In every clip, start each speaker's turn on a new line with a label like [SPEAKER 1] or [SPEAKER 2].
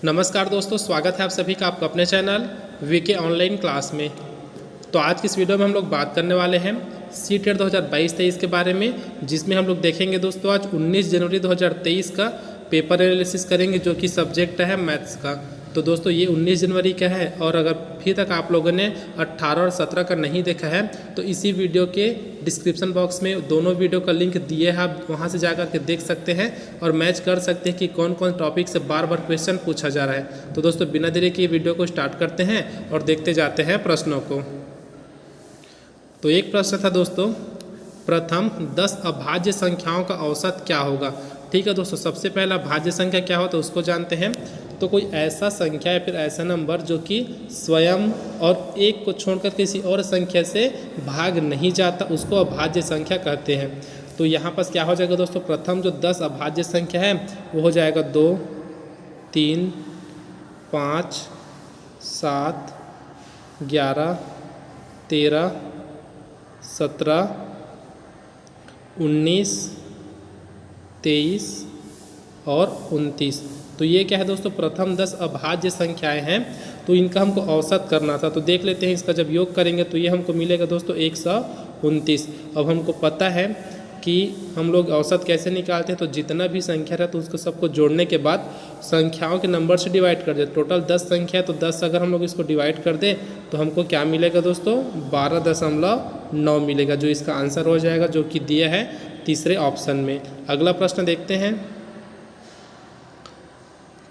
[SPEAKER 1] नमस्कार दोस्तों, स्वागत है आप सभी का आपका अपने चैनल वीके ऑनलाइन क्लास में। तो आज की इस वीडियो में हम लोग बात करने वाले हैं सीटेट 2022-23 के बारे में, जिसमें हम लोग देखेंगे दोस्तों आज 19 जनवरी 2023 का पेपर एनालिसिस करेंगे, जो कि सब्जेक्ट है मैथ्स का। तो दोस्तों ये 19 जनवरी का है, और अगर अभी तक आप लोगों ने 18 और 17 का नहीं देखा है तो इसी वीडियो के डिस्क्रिप्शन बॉक्स में दोनों वीडियो का लिंक दिए है, आप वहां से जाकर के देख सकते हैं और मैच कर सकते हैं कि कौन कौन टॉपिक से बार बार क्वेश्चन पूछा जा रहा है। तो दोस्तों बिना देरी के वीडियो को स्टार्ट करते हैं और देखते जाते हैं प्रश्नों को। तो एक प्रश्न था दोस्तों, प्रथम 10 अभाज्य संख्याओं का औसत क्या होगा। ठीक है दोस्तों, सबसे पहला भाज्य संख्या क्या होता है उसको जानते हैं। तो कोई ऐसा संख्या या फिर ऐसा नंबर जो कि स्वयं और एक को छोड़कर किसी और संख्या से भाग नहीं जाता, उसको अभाज्य संख्या कहते हैं। तो यहाँ पर क्या हो जाएगा दोस्तों, प्रथम जो 10 अभाज्य संख्या है वो हो जाएगा 2, 3, 5, 7, 11, 13, 17, 19, 23 और 29। तो ये क्या है दोस्तों, प्रथम 10 अभाज्य संख्याएं हैं। तो इनका हमको औसत करना था। तो देख लेते हैं, इसका जब योग करेंगे तो ये हमको मिलेगा दोस्तों 129। अब हमको पता है कि हम लोग औसत कैसे निकालते हैं। तो जितना भी संख्या रहता है उसको सबको जोड़ने के बाद संख्याओं के नंबर से डिवाइड कर दे। टोटल 10 संख्या है, तो 10 अगर हम लोग इसको डिवाइड कर दें तो हमको क्या मिलेगा दोस्तों, 12.9 मिलेगा, जो इसका आंसर हो जाएगा, जो कि दिया है तीसरे ऑप्शन में। अगला प्रश्न देखते हैं।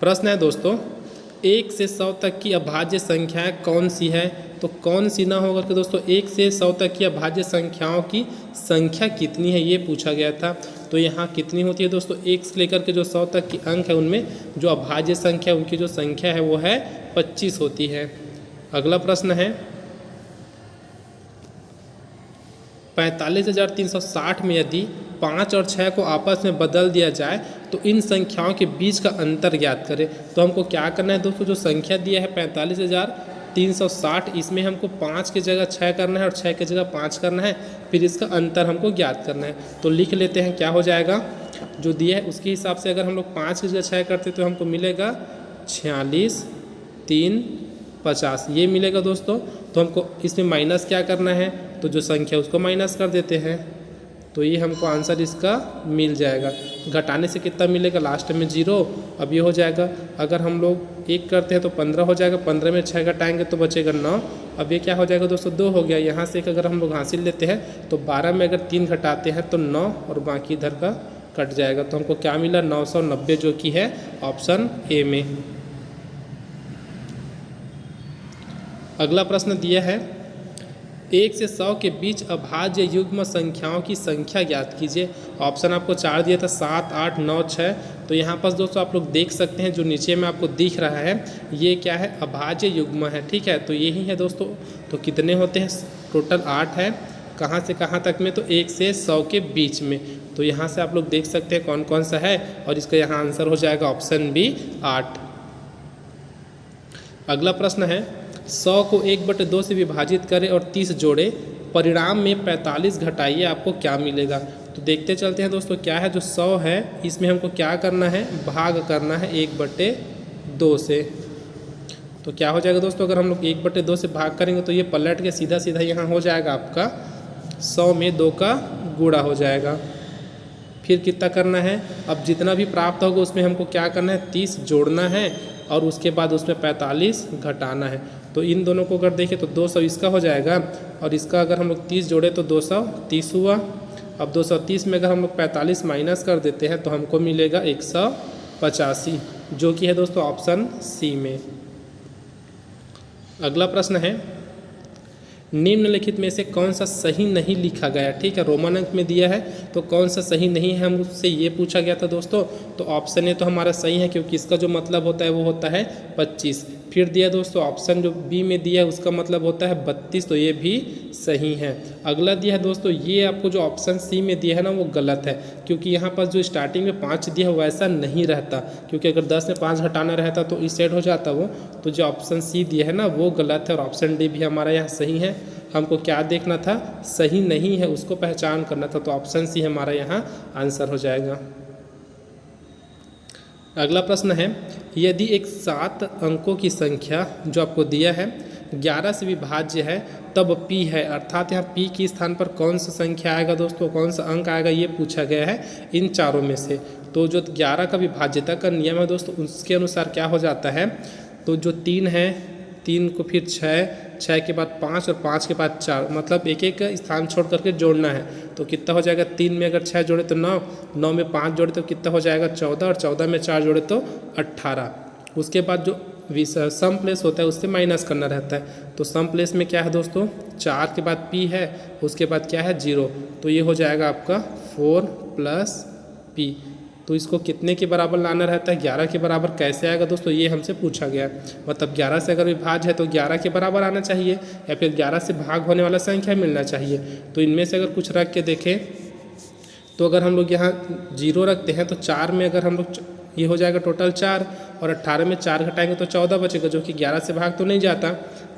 [SPEAKER 1] प्रश्न है दोस्तों, 1 से 100 तक की अभाज्य संख्याएं कौन सी है। तो कौन सी ना होकर के दोस्तों 1 से 100 तक की अभाज्य संख्याओं की संख्या कितनी है ये पूछा गया था। तो यहाँ कितनी होती है दोस्तों, 1 से लेकर के जो 100 तक की अंक है उनमें जो अभाज्य संख्या उनकी जो संख्या है वो है 25 होती है। अगला प्रश्न है, 45,360 में यदि 5 और 6 को आपस में बदल दिया जाए तो इन संख्याओं के बीच का अंतर ज्ञात करें। तो हमको क्या करना है दोस्तों, जो संख्या दिया है 45,360, इसमें हमको 5 की जगह 6 करना है और 6 की जगह 5 करना है, फिर इसका अंतर हमको ज्ञात करना है। तो लिख लेते हैं क्या हो जाएगा, जो दिया है उसके हिसाब से अगर हम लोग 5 की जगह 6 करते तो हमको मिलेगा 46, 3, 50 ये मिलेगा दोस्तों। तो हमको इसमें माइनस क्या करना है, तो जो संख्या उसको माइनस कर देते हैं, तो ये हमको आंसर इसका मिल जाएगा। घटाने से कितना मिलेगा, लास्ट में 0। अब ये हो जाएगा, अगर हम लोग 1 करते हैं तो 15 हो जाएगा, 15 में 6 घटाएंगे तो बचेगा 9। अब ये क्या हो जाएगा दोस्तों, 2 हो गया। यहाँ से एक अगर हम लोग हासिल लेते हैं तो 12 में अगर 3 घटाते हैं तो 9 और बाकी इधर का कट जाएगा। तो हमको क्या मिला, 990, जो कि है ऑप्शन ए में। अगला प्रश्न दिया है, 1 से 100 के बीच अभाज्य युग्म संख्याओं की संख्या ज्ञात कीजिए। ऑप्शन आपको 4 दिया था, 7, 8, 9, 6। तो यहाँ पर दोस्तों आप लोग देख सकते हैं, जो नीचे में आपको दिख रहा है ये क्या है, अभाज्य युग्म है। ठीक है, तो यही है दोस्तों। तो कितने होते हैं, टोटल 8 है। कहाँ से कहाँ तक में, तो 1 से 100 के बीच में। तो यहाँ से आप लोग देख सकते हैं कौन कौन सा है, और इसका यहाँ आंसर हो जाएगा ऑप्शन बी 8। अगला प्रश्न है, 100 को 1/2 से विभाजित करें और 30 जोड़े, परिणाम में 45 घटाइए, आपको क्या मिलेगा। तो देखते चलते हैं दोस्तों, क्या है जो 100 है इसमें हमको क्या करना है, भाग करना है 1/2 से। तो क्या हो जाएगा दोस्तों, अगर हम लोग 1/2 से भाग करेंगे तो ये पलट के सीधा सीधा यहाँ हो जाएगा आपका 100 में 2 का गुणा हो जाएगा। फिर कितना करना है, अब जितना भी प्राप्त होगा उसमें हमको क्या करना है, 30 जोड़ना है और उसके बाद उसमें 45 घटाना है। तो इन दोनों को अगर देखें तो 200 इसका हो जाएगा, और इसका अगर हम लोग 30 जोड़े तो 230 हुआ। अब 230 में अगर हम लोग 45 माइनस कर देते हैं तो हमको मिलेगा 185, जो कि है दोस्तों ऑप्शन सी में। अगला प्रश्न है, निम्नलिखित में से कौन सा सही नहीं लिखा गया। ठीक है, रोमन अंक में दिया है, तो कौन सा सही नहीं है हमसे ये पूछा गया था दोस्तों। तो ऑप्शन ए तो हमारा सही है, क्योंकि इसका जो मतलब होता है वो होता है 25। फिर दिया दोस्तों ऑप्शन जो बी में दिया है उसका मतलब होता है 32, तो ये भी सही है। अगला दिया है दोस्तों, ये आपको जो ऑप्शन सी में दिया है ना वो गलत है, क्योंकि यहाँ पर जो स्टार्टिंग में 5 दिया है वैसा नहीं रहता, क्योंकि अगर 10 में 5 घटाना रहता तो इस साइड हो जाता वो। तो जो ऑप्शन सी दिया है ना वो गलत है, और ऑप्शन डी भी हमारा यहाँ सही है। हमको क्या देखना था, सही नहीं है उसको पहचान करना था, तो ऑप्शन सी हमारा यहाँ आंसर हो जाएगा। अगला प्रश्न है, यदि एक 7 अंकों की संख्या जो आपको दिया है 11 से विभाज्य है तब p है, अर्थात यहाँ p के स्थान पर कौन सा संख्या आएगा दोस्तों, कौन सा अंक आएगा, ये पूछा गया है इन चारों में से। तो जो 11 का विभाज्यता का नियम है दोस्तों, उसके अनुसार क्या हो जाता है, तो जो 3 है, 3 को फिर 6, 6 के बाद 5 और 5 के बाद 4, मतलब एक एक स्थान छोड़ करके जोड़ना है। तो कितना हो जाएगा, 3 में अगर 6 जोड़े तो 9, 9 में 5 जोड़े तो कितना हो जाएगा 14, और 14 में 4 जोड़े तो 18। उसके बाद जो सम प्लेस होता है उससे माइनस करना रहता है। तो सम प्लेस में क्या है दोस्तों, 4 के बाद p है, उसके बाद क्या है 0, तो ये हो जाएगा आपका 4 + p। तो इसको कितने के बराबर लाना रहता है, 11 के बराबर कैसे आएगा दोस्तों, ये हमसे पूछा गया। मतलब 11 से अगर विभाज्य है तो 11 के बराबर आना चाहिए, या फिर 11 से भाग होने वाला संख्या मिलना चाहिए। तो इनमें से अगर कुछ रख के देखें तो अगर हम लोग यहाँ 0 रखते हैं तो 4 में अगर हम लोग, ये हो जाएगा टोटल 4, और 18 में 4 घटाएंगे तो 14 बचेगा, जो कि 11 से भाग तो नहीं जाता।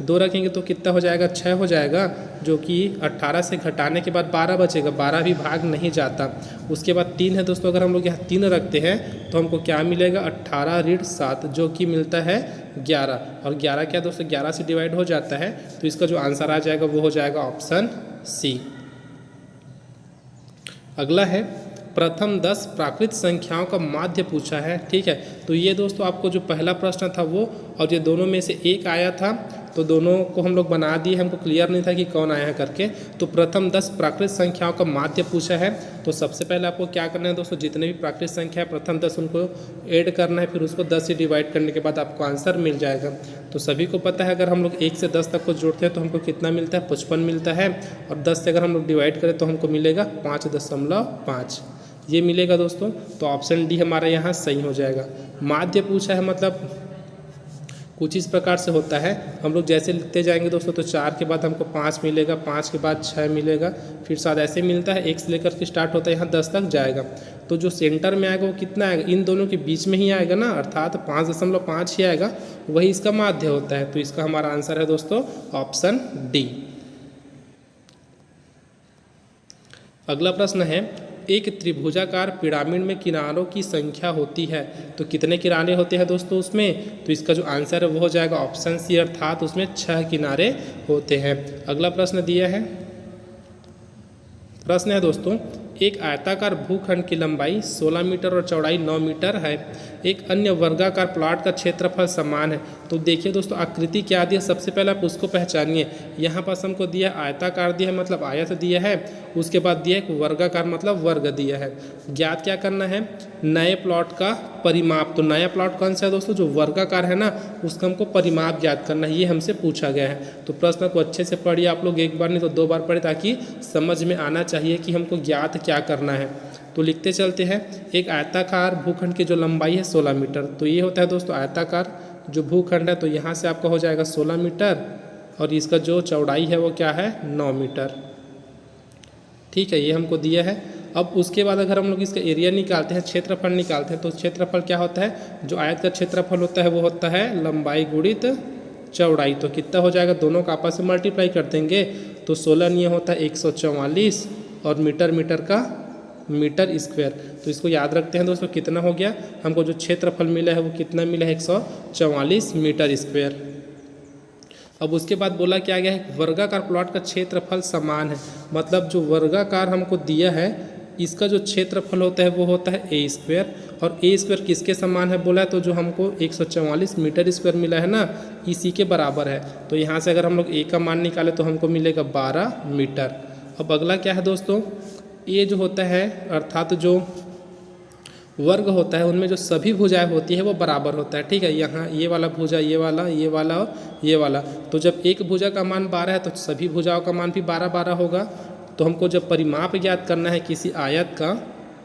[SPEAKER 1] 2 रखेंगे तो कितना हो जाएगा, 6 हो जाएगा, जो कि 18 से घटाने के बाद 12 बचेगा, 12 भी भाग नहीं जाता। उसके बाद 3 है दोस्तों, अगर हम लोग यहाँ 3 रखते हैं तो हमको क्या मिलेगा, 18 ऋण 7, जो कि मिलता है 11, और 11 क्या दोस्तों 11 से डिवाइड हो जाता है। तो इसका जो आंसर आ जाएगा वो हो जाएगा ऑप्शन सी। अगला है, प्रथम 10 प्राकृत संख्याओं का माध्य पूछा है। ठीक है, तो ये दोस्तों आपको जो पहला प्रश्न था वो, और ये दोनों में से एक आया था, तो दोनों को हम लोग बना दिए, हमको क्लियर नहीं था कि कौन आया है करके। तो प्रथम 10 प्राकृत संख्याओं का माध्य पूछा है। तो सबसे पहले आपको क्या करना है दोस्तों, जितने भी प्राकृत संख्या है प्रथम 10 उनको ऐड करना है, फिर उसको 10 से डिवाइड करने के बाद आपको आंसर मिल जाएगा। तो सभी को पता है अगर हम लोग 1 से 10 तक को जोड़ते हैं तो हमको कितना मिलता है, 55 मिलता है, और 10 से अगर हम लोग डिवाइड करें तो हमको मिलेगा 5.5, ये मिलेगा दोस्तों। तो ऑप्शन डी हमारा यहाँ सही हो जाएगा। माध्य पूछा है, मतलब कुछ इस प्रकार से होता है, हम लोग जैसे लिखते जाएंगे दोस्तों, तो 4 के बाद हमको 5 मिलेगा, 5 के बाद 6 मिलेगा, फिर साथ ऐसे मिलता है, 1 से लेकर के स्टार्ट होता है, यहाँ 10 तक जाएगा। तो जो सेंटर में आएगा वो कितना आएगा, इन दोनों के बीच में ही आएगा ना, अर्थात 5.5 ही आएगा, वही इसका माध्य होता है। तो इसका हमारा आंसर है दोस्तों ऑप्शन डी। अगला प्रश्न है, एक त्रिभुजाकार पिरामिड में किनारों की संख्या होती है, तो कितने किनारे होते हैं दोस्तों उसमें, तो इसका जो आंसर है वो हो जाएगा ऑप्शन सी, अर्थात उसमें 6 किनारे होते हैं। अगला प्रश्न दिया है, प्रश्न है दोस्तों, एक आयताकार भूखंड की लंबाई 16 मीटर और चौड़ाई 9 मीटर है, एक अन्य वर्गाकार प्लॉट का क्षेत्रफल समान है। तो देखिए दोस्तों आकृति क्या दी है, सबसे पहले आप उसको पहचानिए। यहाँ पास हमको दिया आयताकार दिया है, मतलब आयत दिया है, उसके बाद दिया एक वर्गाकार मतलब वर्ग दिया है। ज्ञात क्या करना है, नए प्लॉट का परिमाप। तो नया प्लॉट कौन सा है दोस्तों, जो वर्गाकार है ना, उसका हमको परिमाप ज्ञात करना है, ये हमसे पूछा गया है। तो प्रश्न को अच्छे से पढ़िए आप लोग, एक बार नहीं तो 2 बार पढ़े, ताकि समझ में आना चाहिए कि हमको ज्ञात क्या करना है। तो लिखते चलते हैं, एक आयताकार भूखंड की जो लंबाई है 16 मीटर, तो ये होता है दोस्तों आयताकार जो भूखंड है, तो यहाँ से आपका हो जाएगा 16 मीटर, और इसका जो चौड़ाई है वो क्या है 9 मीटर। ठीक है, ये हमको दिया है। अब उसके बाद अगर हम लोग इसका एरिया निकालते हैं, क्षेत्रफल निकालते हैं, तो क्षेत्रफल क्या होता है, जो आयत का क्षेत्रफल होता है वो होता है लंबाई गुणित चौड़ाई। तो कितना हो जाएगा, दोनों का आपस में मल्टीप्लाई कर देंगे, तो 16 नहीं होता 144, और मीटर का मीटर स्क्वायर। तो इसको याद रखते हैं दोस्तों, कितना हो गया, हमको जो क्षेत्रफल मिला है वो कितना मिला है 144 मीटर स्क्वायर। अब उसके बाद बोला क्या गया है, वर्गाकार प्लॉट का क्षेत्रफल समान है, मतलब जो वर्गाकार हमको दिया है इसका जो क्षेत्रफल होता है वो होता है ए स्क्वायर, और ए स्क्वायर किसके समान है बोला है, तो जो हमको 144 मीटर स्क्वायर मिला है ना, इसी के बराबर है। तो यहाँ से अगर हम लोग ए का मान निकालें तो हमको मिलेगा 12 मीटर। अब अगला क्या है दोस्तों, ये जो होता है अर्थात जो वर्ग होता है उनमें जो सभी भुजाएं होती है वो बराबर होता है। ठीक है, यहाँ ये वाला भुजा, ये वाला और ये वाला, तो जब एक भुजा का मान 12 है तो सभी भुजाओं का मान भी 12 होगा। तो हमको जब परिमाप ज्ञात करना है किसी आयत का,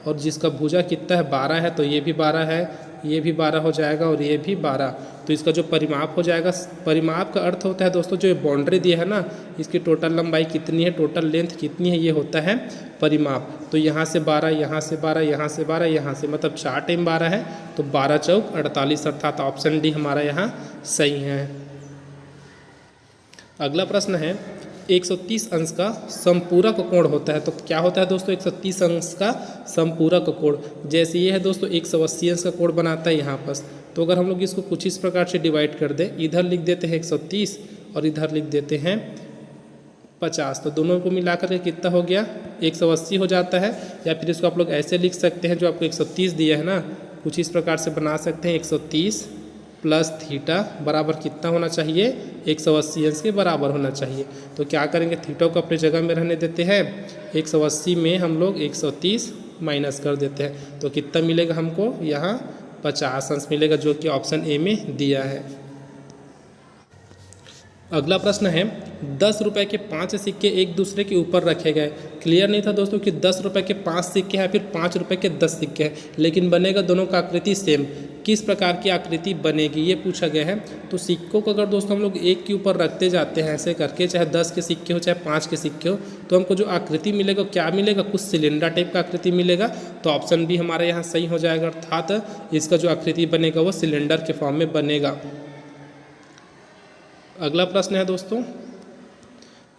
[SPEAKER 1] और जिसका भुजा कितना है 12 है, तो ये भी 12 है, ये भी 12 हो जाएगा, और ये भी 12। तो इसका जो परिमाप हो जाएगा, परिमाप का अर्थ होता है दोस्तों जो बाउंड्री दिया है ना, इसकी टोटल लंबाई कितनी है, टोटल लेंथ कितनी है, ये होता है परिमाप। तो यहाँ से 12, यहाँ से 12, यहाँ से 12, यहाँ से, मतलब 4 टाइम 12 है, तो 12 चौक 48, अर्थात ऑप्शन डी हमारा यहाँ सही है। अगला प्रश्न है, 130 अंश का समपूरक कोण होता है। तो क्या होता है दोस्तों 130 अंश का समपूरक कोण? जैसे ये है दोस्तों 180 अंश का कोण बनाता है यहाँ पर। तो अगर हम लोग इसको कुछ इस प्रकार से डिवाइड कर दें, इधर लिख देते हैं 130 और इधर लिख देते हैं 50, तो दोनों को मिलाकर के कितना हो गया 180 हो जाता है। या फिर इसको आप लोग ऐसे लिख सकते हैं, जो आपको 130 दिया है ना, कुछ इस प्रकार से बना सकते हैं 130 प्लस थीटा बराबर कितना होना चाहिए 180 अंश के बराबर होना चाहिए। तो क्या करेंगे, थीटा को अपने जगह में रहने देते हैं, 180 में हम लोग 130 माइनस कर देते हैं। तो कितना मिलेगा हमको यहाँ 50 अंश मिलेगा, जो कि ऑप्शन ए में दिया है। अगला प्रश्न है 10 रुपये के 5 सिक्के एक दूसरे के ऊपर रखे गए। क्लियर नहीं था दोस्तों कि 10 रुपये के 5 सिक्के हैं, फिर 5 रुपये के 10 सिक्के हैं, लेकिन बनेगा दोनों का आकृति सेम। किस प्रकार की आकृति बनेगी ये पूछा गया है। तो सिक्कों को अगर दोस्तों हम लोग एक के ऊपर रखते जाते हैं ऐसे करके, चाहे 10 के सिक्के हो चाहे 5 के सिक्के हो, तो हमको जो आकृति मिलेगा क्या मिलेगा, कुछ सिलेंडर टाइप का आकृति मिलेगा। तो ऑप्शन बी हमारे यहाँ सही हो जाएगा, अर्थात इसका जो आकृति बनेगा वो सिलेंडर के फॉर्म में बनेगा। अगला प्रश्न है दोस्तों,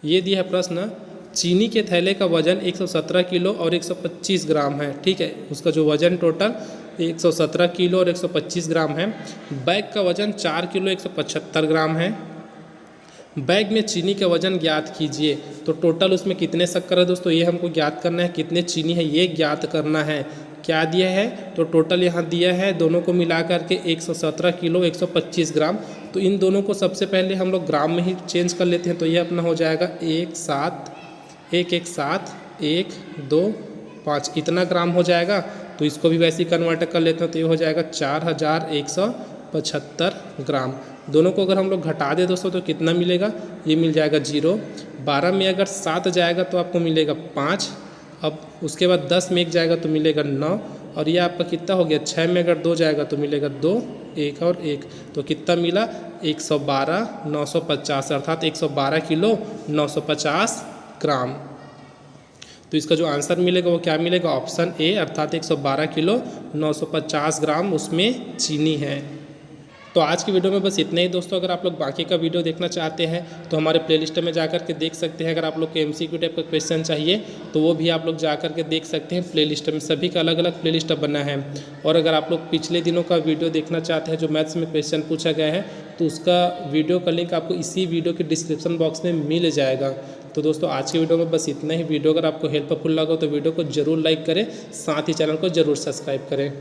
[SPEAKER 1] ये दिया है प्रश्न, चीनी के थैले का वजन 117 किलो और 125 ग्राम है। ठीक है, उसका जो वजन टोटल 117 किलो और 125 ग्राम है। बैग का वजन 4 किलो 175 ग्राम है। बैग में चीनी का वजन ज्ञात कीजिए। तो टोटल उसमें कितने शक्कर है दोस्तों, ये हमको ज्ञात करना है, कितने चीनी है ये ज्ञात करना है। क्या दिया है, तो टोटल यहाँ दिया है, दोनों को मिला करके 117 किलो 125 ग्राम। तो इन दोनों को सबसे पहले हम लोग ग्राम में ही चेंज कर लेते हैं। तो ये अपना हो जाएगा 1 7 1 2 5 इतना ग्राम हो जाएगा। तो इसको भी वैसे ही कन्वर्ट कर लेते हैं, तो ये हो जाएगा 4175 ग्राम। दोनों को अगर हम लोग घटा दें दोस्तों तो कितना मिलेगा, ये मिल जाएगा 0। 12 में अगर 7 जाएगा तो आपको मिलेगा 5। अब उसके बाद 10 में 1 जाएगा तो मिलेगा 9, और ये आपका कितना हो गया, 6 में अगर 2 जाएगा तो मिलेगा 2, 1 और 1, तो कितना मिला 112 950, अर्थात 112 किलो 950 ग्राम। तो इसका जो आंसर मिलेगा वो क्या मिलेगा, ऑप्शन ए, अर्थात 112 किलो 950 ग्राम उसमें चीनी है। तो आज की वीडियो में बस इतना ही दोस्तों। अगर आप लोग बाकी का वीडियो देखना चाहते हैं तो हमारे प्लेलिस्ट में जाकर के देख सकते हैं। अगर आप लोग को MCQ टाइप का क्वेश्चन चाहिए तो वो भी आप लोग जाकर के देख सकते हैं प्लेलिस्ट में, सभी का अलग अलग प्लेलिस्ट बना है। और अगर आप लोग पिछले दिनों का वीडियो देखना चाहते हैं जो मैथ्स में क्वेश्चन पूछा गया है, तो उसका वीडियो का लिंक आपको इसी वीडियो के डिस्क्रिप्शन बॉक्स में मिल जाएगा। तो दोस्तों आज की वीडियो में बस इतना ही। वीडियो अगर आपको हेल्पफुल लगा तो वीडियो को जरूर लाइक करें, साथ ही चैनल को जरूर सब्सक्राइब करें।